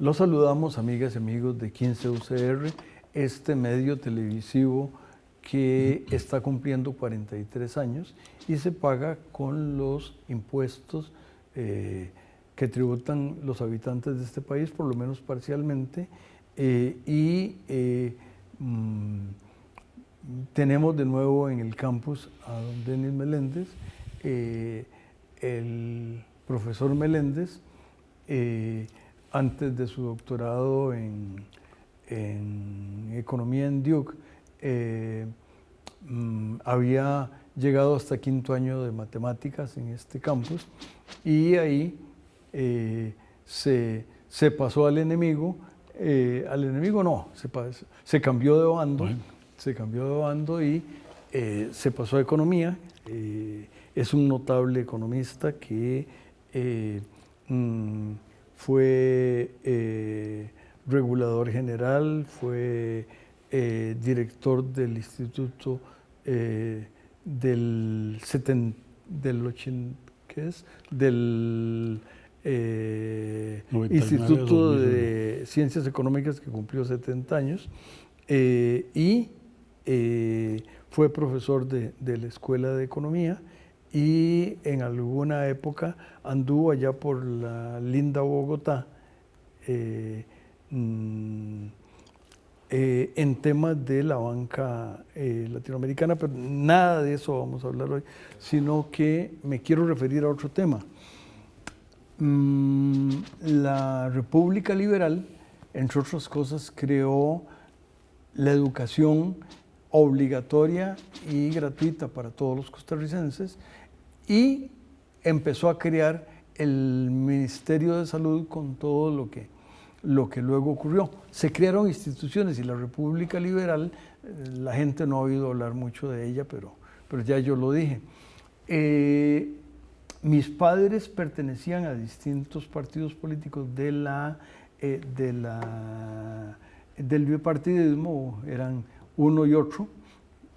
Los saludamos, amigas y amigos de 15 UCR, este medio televisivo que está cumpliendo 43 años y se paga con los impuestos que tributan los habitantes de este país, por lo menos parcialmente, tenemos de nuevo en el campus a don Denis Meléndez, el profesor Meléndez, antes de su doctorado en economía en Duke, había llegado hasta quinto año de matemáticas en este campus y ahí se pasó al enemigo no, se cambió de bando, y se pasó a economía. Es un notable economista que fue regulador general, fue director del Instituto del Instituto de Ciencias Económicas, que cumplió 70 años, y fue profesor de la Escuela de Economía, y en alguna época anduvo allá por la linda Bogotá en temas de la banca latinoamericana, pero nada de eso vamos a hablar hoy, sino que me quiero referir a otro tema. La República Liberal, entre otras cosas, creó la educación obligatoria y gratuita para todos los costarricenses y empezó a crear el Ministerio de Salud con todo lo que luego ocurrió. Se crearon instituciones y la República Liberal, la gente no ha oído hablar mucho de ella, pero ya yo lo dije. Mis padres pertenecían a distintos partidos políticos del bipartidismo, eran uno y otro,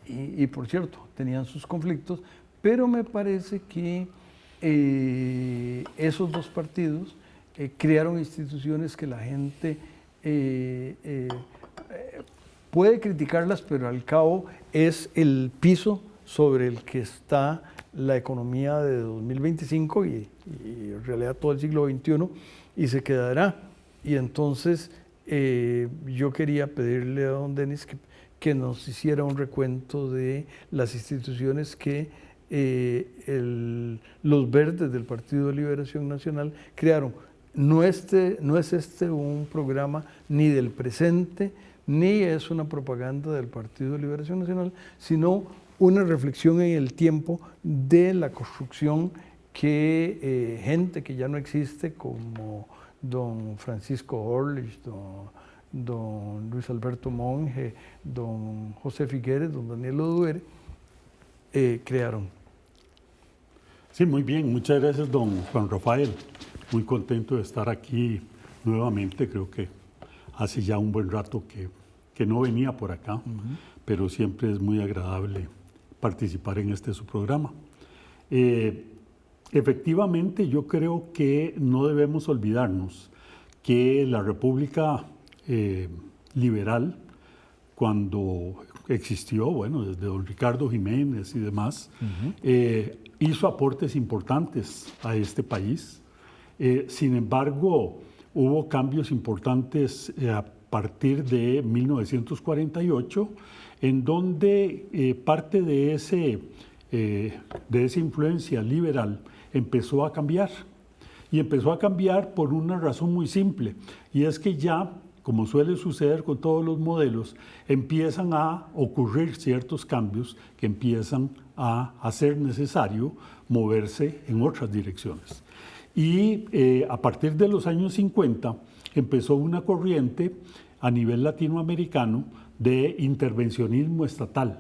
y por cierto, tenían sus conflictos, pero me parece que esos dos partidos crearon instituciones que la gente puede criticarlas, pero al cabo es el piso sobre el que está la economía de 2025 y en realidad todo el siglo XXI, y se quedará. Y entonces yo quería pedirle a don Denis que nos hiciera un recuento de las instituciones que los verdes del Partido de Liberación Nacional crearon. No es este un programa ni del presente, ni es una propaganda del Partido de Liberación Nacional, sino una reflexión en el tiempo de la construcción que gente que ya no existe, como don Francisco Orlich, don Luis Alberto Monge, don José Figueres, don Daniel Oduere, crearon. Sí, muy bien. Muchas gracias, don Juan Rafael. Muy contento de estar aquí nuevamente. Creo que hace ya un buen rato que no venía por acá, pero siempre es muy agradable participar en su programa. Efectivamente, yo creo que no debemos olvidarnos que la República Liberal, cuando existió, bueno, desde don Ricardo Jiménez y demás, hizo aportes importantes a este país. Sin embargo, hubo cambios importantes a partir de 1948, en donde parte de esa influencia liberal empezó a cambiar. Y empezó a cambiar por una razón muy simple, y es que ya, como suele suceder con todos los modelos, empiezan a ocurrir ciertos cambios que empiezan a hacer necesario moverse en otras direcciones. Y a partir de los años 50 empezó una corriente a nivel latinoamericano de intervencionismo estatal,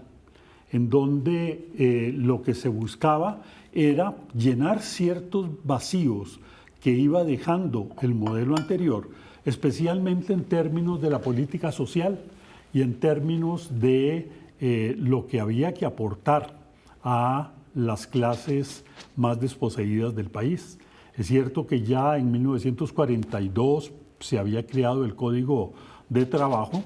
en donde lo que se buscaba era llenar ciertos vacíos que iba dejando el modelo anterior, especialmente en términos de la política social y en términos de lo que había que aportar a las clases más desposeídas del país. Es cierto que ya en 1942 se había creado el Código de Trabajo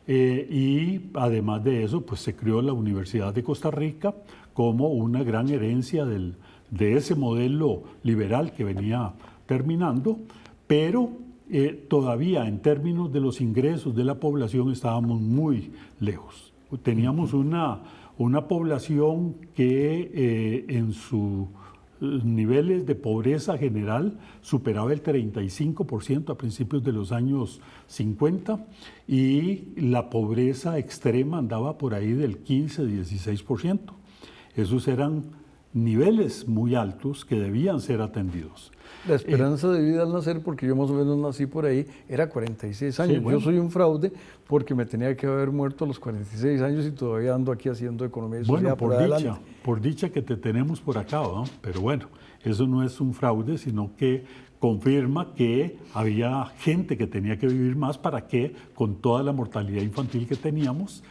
y además de eso, pues se creó la Universidad de Costa Rica como una gran herencia de ese modelo liberal que venía terminando, pero todavía en términos de los ingresos de la población estábamos muy lejos. Teníamos una población que en sus niveles de pobreza general superaba el 35% a principios de los años 50 y la pobreza extrema andaba por ahí del 15-16%. Esos eran niveles muy altos que debían ser atendidos. La esperanza de vida al nacer, porque yo más o menos nací por ahí, era 46 años. Sí, bueno. Yo soy un fraude porque me tenía que haber muerto a los 46 años y todavía ando aquí haciendo economía y sociedad por dicha que te tenemos por acá, ¿no? Pero bueno, eso no es un fraude, sino que confirma que había gente que tenía que vivir más para que con toda la mortalidad infantil que teníamos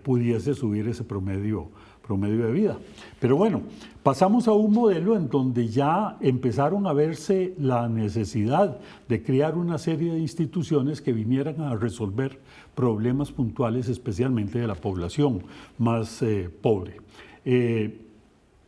pudiese subir ese promedio de vida. Pero bueno, pasamos a un modelo en donde ya empezaron a verse la necesidad de crear una serie de instituciones que vinieran a resolver problemas puntuales, especialmente de la población más pobre.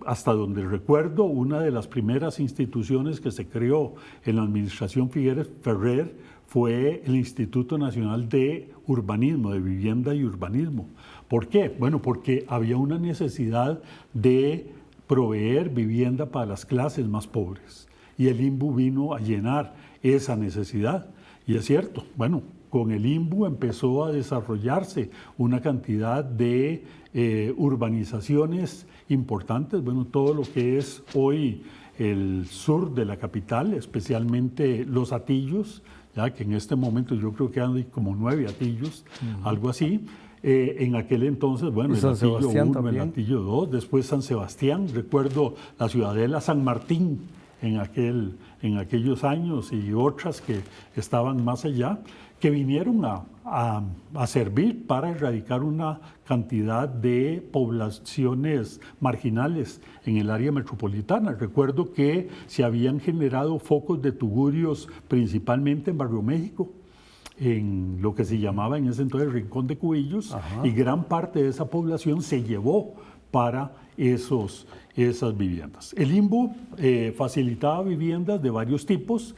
Hasta donde recuerdo, una de las primeras instituciones que se creó en la administración Figueres Ferrer fue el Instituto Nacional de Urbanismo, de Vivienda y Urbanismo. ¿Por qué? Bueno, porque había una necesidad de proveer vivienda para las clases más pobres y el INBU vino a llenar esa necesidad. Y es cierto, bueno, con el INBU empezó a desarrollarse una cantidad de urbanizaciones importantes, bueno, todo lo que es hoy el sur de la capital, especialmente Los Hatillos, ya que en este momento yo creo que hay como 9 Hatillos, algo así. En aquel entonces, bueno, el Hatillo 1, el Hatillo 2, después San Sebastián, recuerdo la ciudadela San Martín en aquellos años y otras que estaban más allá, que vinieron a servir para erradicar una cantidad de poblaciones marginales en el área metropolitana. Recuerdo que se habían generado focos de tugurios principalmente en Barrio México, en lo que se llamaba en ese entonces Rincón de Cubillos, y gran parte de esa población se llevó para esas viviendas. El INBU facilitaba viviendas de varios tipos,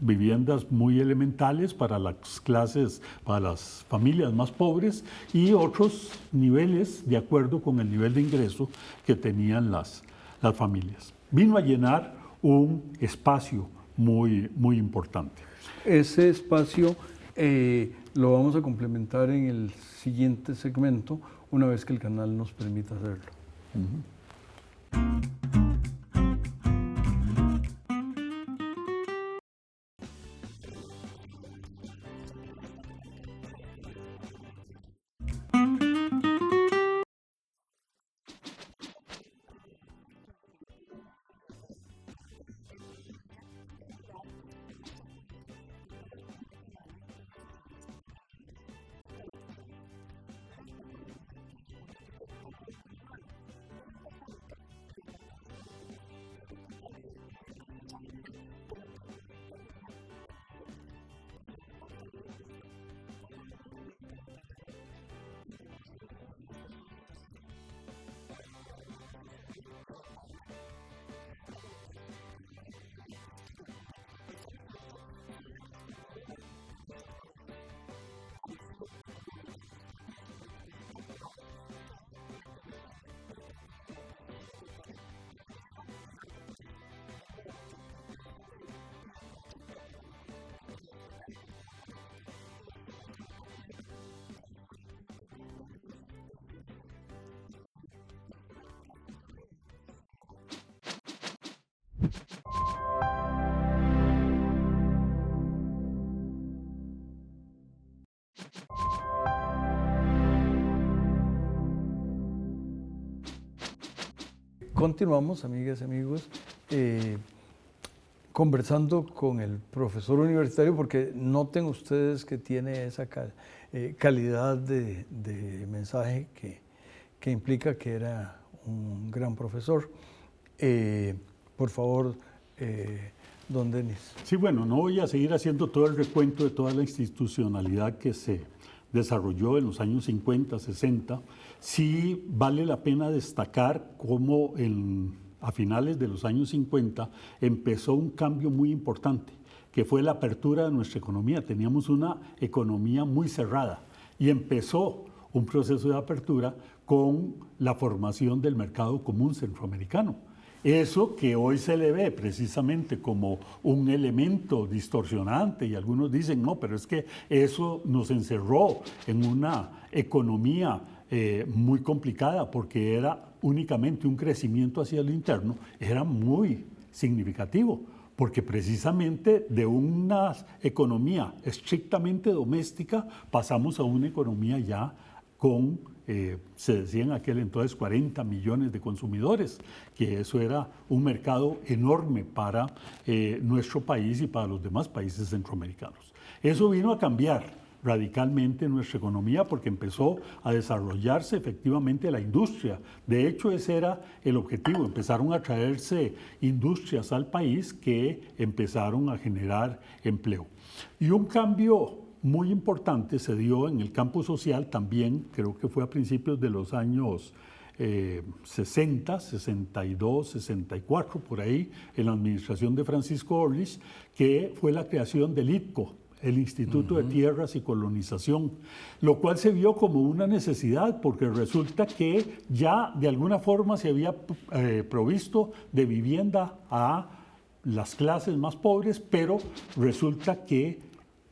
viviendas muy elementales para las clases, para las familias más pobres y otros niveles de acuerdo con el nivel de ingreso que tenían las familias. Vino a llenar un espacio muy, muy importante. Ese espacio lo vamos a complementar en el siguiente segmento, una vez que el canal nos permita hacerlo. Continuamos, amigas y amigos, conversando con el profesor universitario, porque noten ustedes que tiene esa calidad de mensaje que implica que era un gran profesor. Por favor, don Denis. Sí, bueno, no voy a seguir haciendo todo el recuento de toda la institucionalidad que se desarrolló en los años 50, 60. Sí vale la pena destacar cómo a finales de los años 50 empezó un cambio muy importante, que fue la apertura de nuestra economía. Teníamos una economía muy cerrada y empezó un proceso de apertura con la formación del mercado común centroamericano. Eso que hoy se le ve precisamente como un elemento distorsionante, y algunos dicen, no, pero es que eso nos encerró en una economía muy complicada porque era únicamente un crecimiento hacia lo interno, era muy significativo, porque precisamente de una economía estrictamente doméstica pasamos a una economía ya con, se decía en aquel entonces, 40 millones de consumidores, que eso era un mercado enorme para nuestro país y para los demás países centroamericanos. Eso vino a cambiar radicalmente nuestra economía porque empezó a desarrollarse efectivamente la industria. De hecho, ese era el objetivo. Empezaron a traerse industrias al país que empezaron a generar empleo. Y un cambio muy importante se dio en el campo social también, creo que fue a principios de los años 60, 62, 64, por ahí, en la administración de Francisco Orlich, que fue la creación del ITCO, el Instituto de Tierras y Colonización, lo cual se vio como una necesidad porque resulta que ya de alguna forma se había provisto de vivienda a las clases más pobres, pero resulta que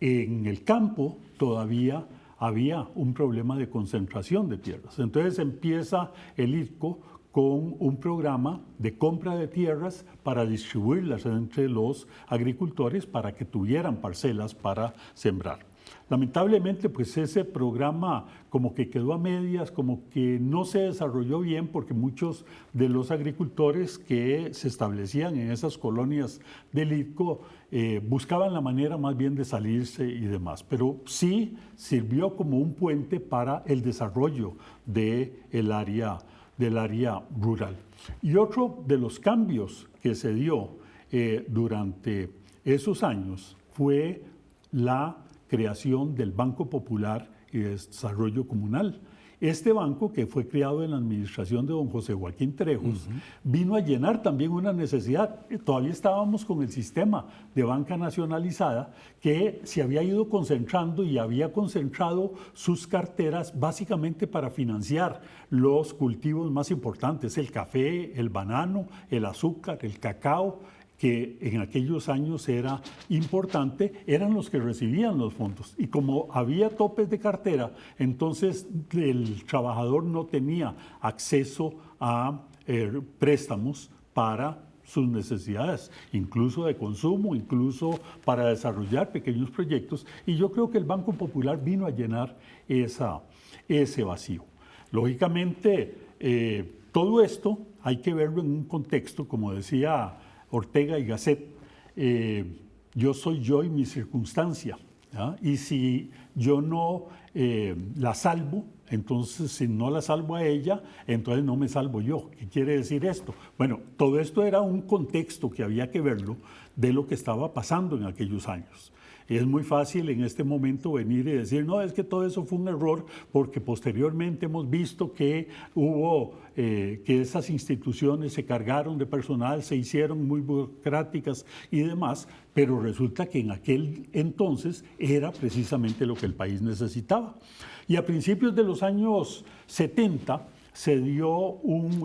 en el campo todavía había un problema de concentración de tierras. Entonces empieza el ITCO con un programa de compra de tierras para distribuirlas entre los agricultores para que tuvieran parcelas para sembrar. Lamentablemente, pues ese programa como que quedó a medias, como que no se desarrolló bien porque muchos de los agricultores que se establecían en esas colonias del ITCO buscaban la manera más bien de salirse y demás. Pero sí sirvió como un puente para el desarrollo del área rural. Y otro de los cambios que se dio durante esos años fue la creación del Banco Popular y de Desarrollo Comunal. Este banco, que fue creado en la administración de don José Joaquín Trejos, vino a llenar también una necesidad. Todavía estábamos con el sistema de banca nacionalizada que se había ido concentrando y había concentrado sus carteras básicamente para financiar los cultivos más importantes, el café, el banano, el azúcar, el cacao, que en aquellos años era importante, eran los que recibían los fondos. Y como había topes de cartera, entonces el trabajador no tenía acceso a préstamos para sus necesidades, incluso de consumo, incluso para desarrollar pequeños proyectos. Y yo creo que el Banco Popular vino a llenar ese vacío. Lógicamente, todo esto hay que verlo en un contexto, como decía Ortega y Gasset, yo soy yo y mi circunstancia, ¿ya? Y si yo no la salvo, entonces si no la salvo a ella, entonces no me salvo yo. ¿Qué quiere decir esto? Bueno, todo esto era un contexto que había que verlo de lo que estaba pasando en aquellos años. Es muy fácil en este momento venir y decir, no, es que todo eso fue un error porque posteriormente hemos visto que hubo, que esas instituciones se cargaron de personal, se hicieron muy burocráticas y demás, pero resulta que en aquel entonces era precisamente lo que el país necesitaba. Y a principios de los años 70 se dio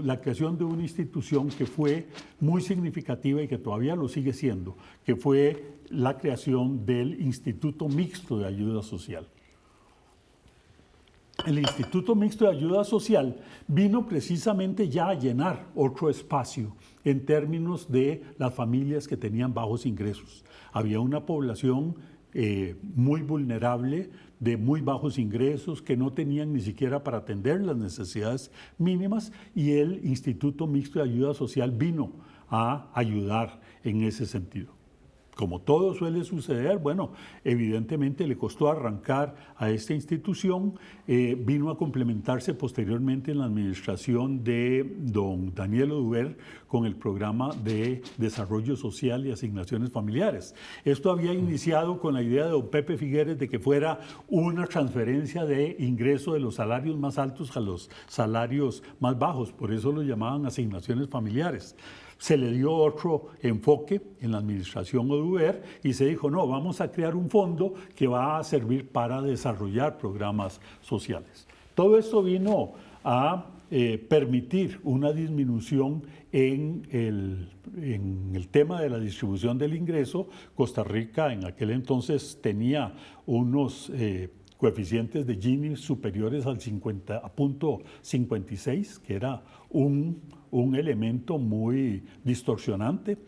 la creación de una institución que fue muy significativa y que todavía lo sigue siendo, que fue la creación del Instituto Mixto de Ayuda Social. El Instituto Mixto de Ayuda Social vino precisamente ya a llenar otro espacio en términos de las familias que tenían bajos ingresos. Había una población muy vulnerable, de muy bajos ingresos, que no tenían ni siquiera para atender las necesidades mínimas, y el Instituto Mixto de Ayuda Social vino a ayudar en ese sentido. como todo suele suceder, bueno, evidentemente le costó arrancar a esta institución, vino a complementarse posteriormente en la administración de don Daniel Oduber con el programa de desarrollo social y asignaciones familiares. Esto había iniciado con la idea de don Pepe Figueres de que fuera una transferencia de ingreso de los salarios más altos a los salarios más bajos, por eso lo llamaban asignaciones familiares. Se le dio otro enfoque en la administración Oduber y se dijo, no, vamos a crear un fondo que va a servir para desarrollar programas sociales. Todo esto vino a permitir una disminución en el tema de la distribución del ingreso. Costa Rica en aquel entonces tenía unos coeficientes de Gini superiores al 50.56, que era un elemento muy distorsionante.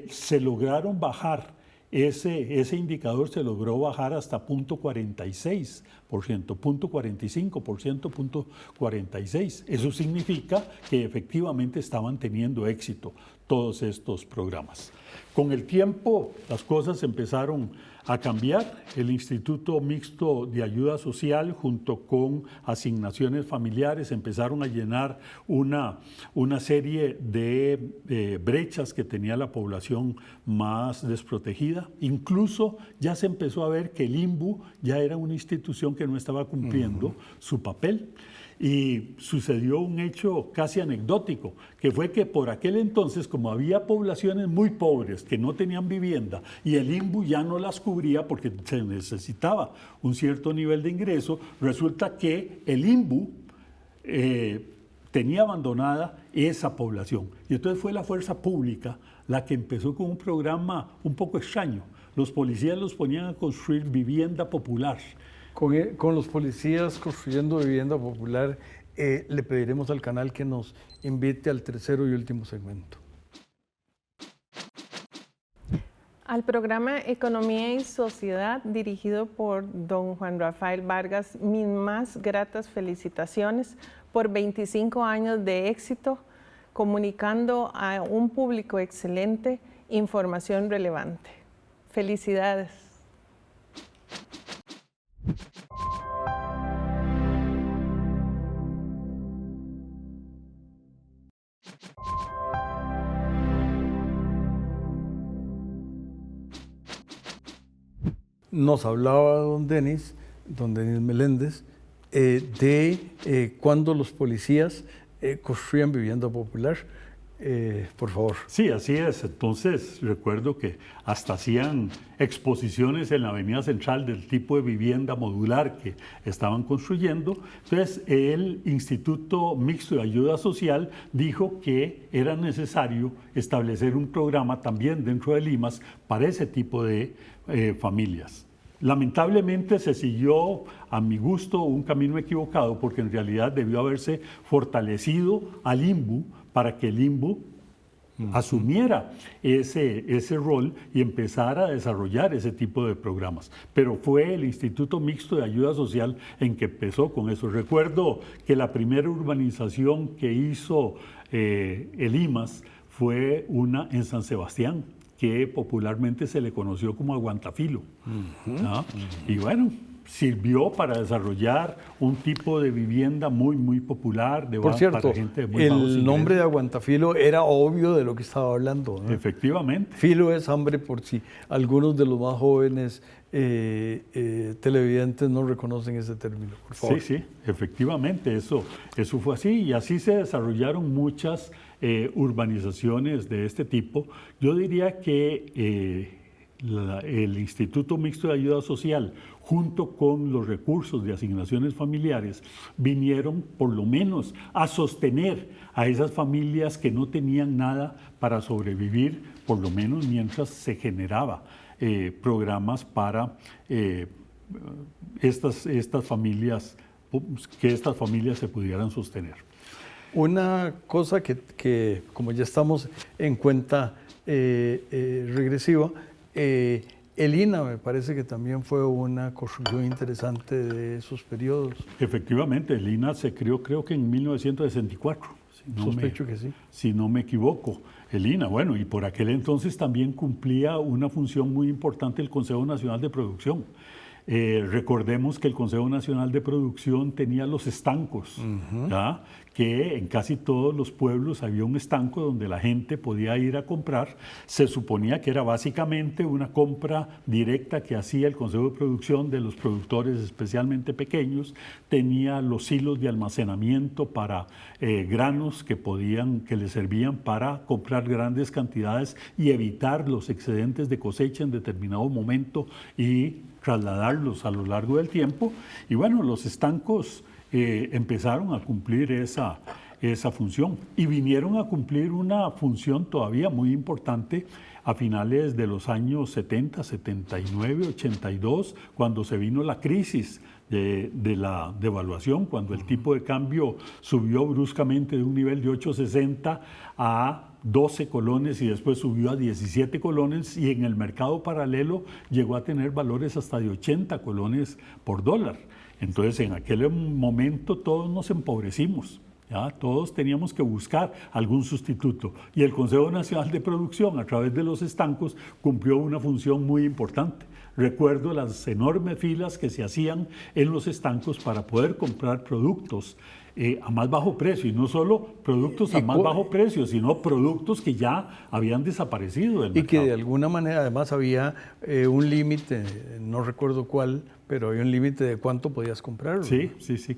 Se lograron bajar, ese indicador se logró bajar hasta 0.46%, 0.45%, 0.46%. Eso significa que efectivamente estaban teniendo éxito todos estos programas. Con el tiempo las cosas empezaron a cambiar. El Instituto Mixto de Ayuda Social junto con asignaciones familiares empezaron a llenar una serie de brechas que tenía la población más desprotegida. Incluso ya se empezó a ver que el INBU ya era una institución que no estaba cumpliendo su papel. Y sucedió un hecho casi anecdótico, que fue que por aquel entonces, como había poblaciones muy pobres que no tenían vivienda y el INBU ya no las cubría porque se necesitaba un cierto nivel de ingreso, resulta que el INBU tenía abandonada esa población. Y entonces fue la fuerza pública la que empezó con un programa un poco extraño. Los policías los ponían a construir vivienda popular. Con los policías construyendo vivienda popular, le pediremos al canal que nos invite al tercero y último segmento. Al programa Economía y Sociedad, dirigido por don Juan Rafael Vargas, mis más gratas felicitaciones por 25 años de éxito, comunicando a un público excelente información relevante. Felicidades. Nos hablaba don Denis Meléndez, de cuando los policías construían vivienda popular. Por favor. Sí, así es. Entonces, recuerdo que hasta hacían exposiciones en la avenida central del tipo de vivienda modular que estaban construyendo. Entonces, el Instituto Mixto de Ayuda Social dijo que era necesario establecer un programa también dentro de Limas para ese tipo de familias. Lamentablemente se siguió, a mi gusto, un camino equivocado porque en realidad debió haberse fortalecido al INBU para que el INBU asumiera ese rol y empezara a desarrollar ese tipo de programas. Pero fue el Instituto Mixto de Ayuda Social en que empezó con eso. Recuerdo que la primera urbanización que hizo el IMAS fue una en San Sebastián, que popularmente se le conoció como Aguantafilo. ¿No? Y bueno, sirvió para desarrollar un tipo de vivienda muy, muy popular. Por cierto, para gente de muy bajos ingresos. El nombre de Aguantafilo era obvio de lo que estaba hablando, ¿no? Efectivamente. Filo es hambre, por si algunos de los más jóvenes televidentes no reconocen ese término, por favor. Sí, sí, efectivamente, eso fue así y así se desarrollaron muchas urbanizaciones de este tipo. Yo diría que el Instituto Mixto de Ayuda Social, junto con los recursos de asignaciones familiares, vinieron por lo menos a sostener a esas familias que no tenían nada para sobrevivir, por lo menos mientras se generaba programas para estas familias, que estas familias se pudieran sostener. Una cosa que como ya estamos en cuenta regresiva, el INA me parece que también fue una construcción interesante de esos periodos. Efectivamente, el INA se creó creo que en 1964. Sospecho que sí. Si no me equivoco, el INA. Bueno, y por aquel entonces también cumplía una función muy importante el Consejo Nacional de Producción. Recordemos que el Consejo Nacional de Producción tenía los estancos, ¿ya? Que en casi todos los pueblos había un estanco donde la gente podía ir a comprar. Se suponía que era básicamente una compra directa que hacía el Consejo de Producción de los productores especialmente pequeños. Tenía los hilos de almacenamiento para granos que les servían para comprar grandes cantidades y evitar los excedentes de cosecha en determinado momento y trasladarlos a lo largo del tiempo. Y bueno, los estancos empezaron a cumplir esa función y vinieron a cumplir una función todavía muy importante a finales de los años 70, 79, 82, cuando se vino la crisis de la devaluación, cuando el tipo de cambio subió bruscamente de un nivel de 8.60 a 12 colones y después subió a 17 colones y en el mercado paralelo llegó a tener valores hasta de 80 colones por dólar. Entonces en aquel momento todos nos empobrecimos, ¿ya? Todos teníamos que buscar algún sustituto y el Consejo Nacional de Producción a través de los estancos cumplió una función muy importante. Recuerdo las enormes filas que se hacían en los estancos para poder comprar productos a más bajo precio, y no solo productos a más bajo precio, sino productos que ya habían desaparecido del mercado. Y que de alguna manera además había un límite, no recuerdo cuál, pero había un límite de cuánto podías comprar. Sí,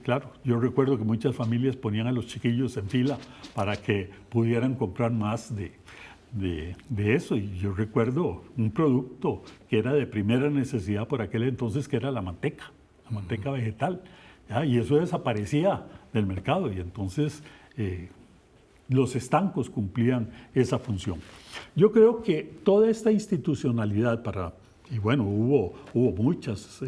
claro. Yo recuerdo que muchas familias ponían a los chiquillos en fila para que pudieran comprar más de eso. Y yo recuerdo un producto que era de primera necesidad por aquel entonces, que era la manteca vegetal. ¿Ya? Y eso desaparecía del mercado y entonces los estancos cumplían esa función. Yo creo que toda esta institucionalidad y bueno, hubo muchas,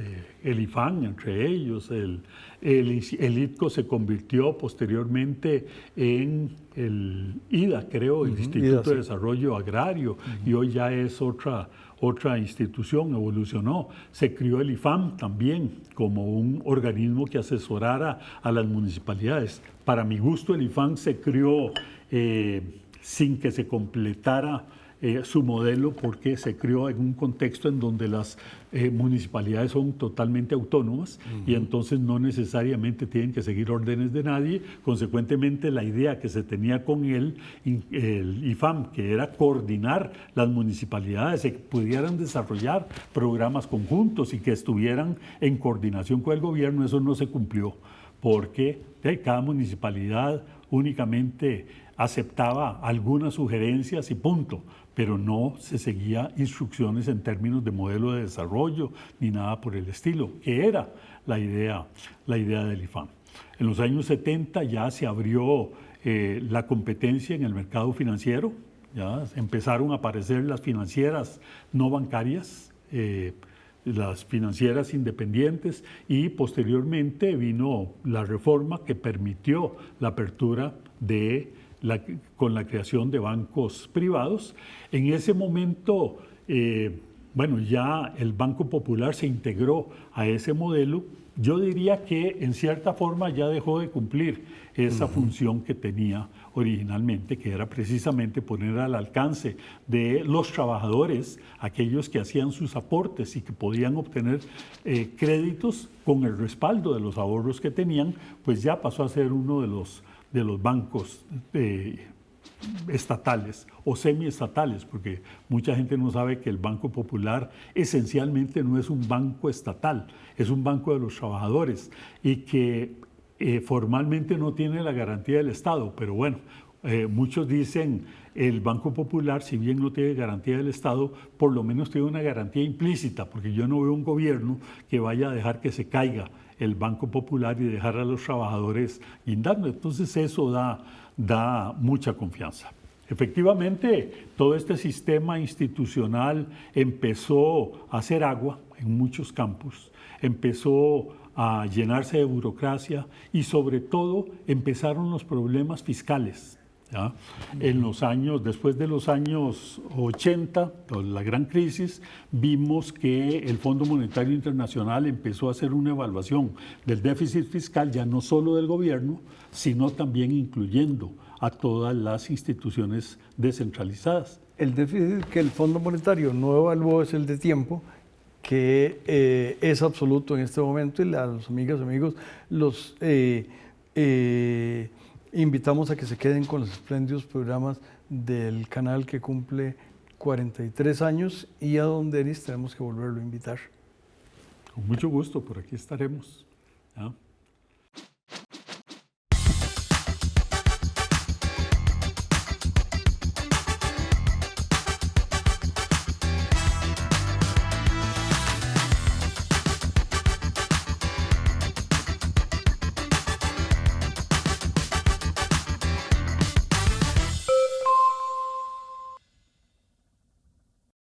el IFAN entre ellos, el ITCO se convirtió posteriormente en el IDA, creo, el Instituto de Desarrollo Agrario, y hoy ya es otra institución, evolucionó. Se creó el IFAM también como un organismo que asesorara a las municipalidades. Para mi gusto, el IFAM se creó sin que se completara su modelo, porque se creó en un contexto en donde las municipalidades son totalmente autónomas y entonces no necesariamente tienen que seguir órdenes de nadie. Consecuentemente, la idea que se tenía con el IFAM, que era coordinar las municipalidades, que pudieran desarrollar programas conjuntos y que estuvieran en coordinación con el gobierno, eso no se cumplió, porque cada municipalidad únicamente aceptaba algunas sugerencias y punto, pero no se seguía instrucciones en términos de modelo de desarrollo ni nada por el estilo, que era la idea del IFAM. En los años 70 ya se abrió la competencia en el mercado financiero, ya empezaron a aparecer las financieras no bancarias, las financieras independientes, y posteriormente vino la reforma que permitió la apertura con la creación de bancos privados. En ese momento, ya el Banco Popular se integró a ese modelo. Yo diría que en cierta forma ya dejó de cumplir esa función que tenía originalmente, que era precisamente poner al alcance de los trabajadores, aquellos que hacían sus aportes y que podían obtener créditos con el respaldo de los ahorros que tenían, pues ya pasó a ser uno de los bancos estatales o semiestatales, porque mucha gente no sabe que el Banco Popular esencialmente no es un banco estatal, es un banco de los trabajadores y que formalmente no tiene la garantía del Estado, pero bueno, muchos dicen el Banco Popular, si bien no tiene garantía del Estado, por lo menos tiene una garantía implícita, porque yo no veo un gobierno que vaya a dejar que se caiga el Banco Popular y dejar a los trabajadores guindando. Entonces eso da mucha confianza. Efectivamente, todo este sistema institucional empezó a hacer agua en muchos campos, empezó a llenarse de burocracia y sobre todo empezaron los problemas fiscales. ¿Ya? Después de los años 80, la gran crisis, vimos que el Fondo Monetario Internacional empezó a hacer una evaluación del déficit fiscal, ya no solo del gobierno, sino también incluyendo a todas las instituciones descentralizadas. El déficit que el Fondo Monetario no evaluó es el de tiempo, que es absoluto en este momento, y a los amigas y amigos los invitamos a que se queden con los espléndidos programas del canal que cumple 43 años y a don Denis tenemos que volverlo a invitar. Con mucho gusto, por aquí estaremos. ¿Ya?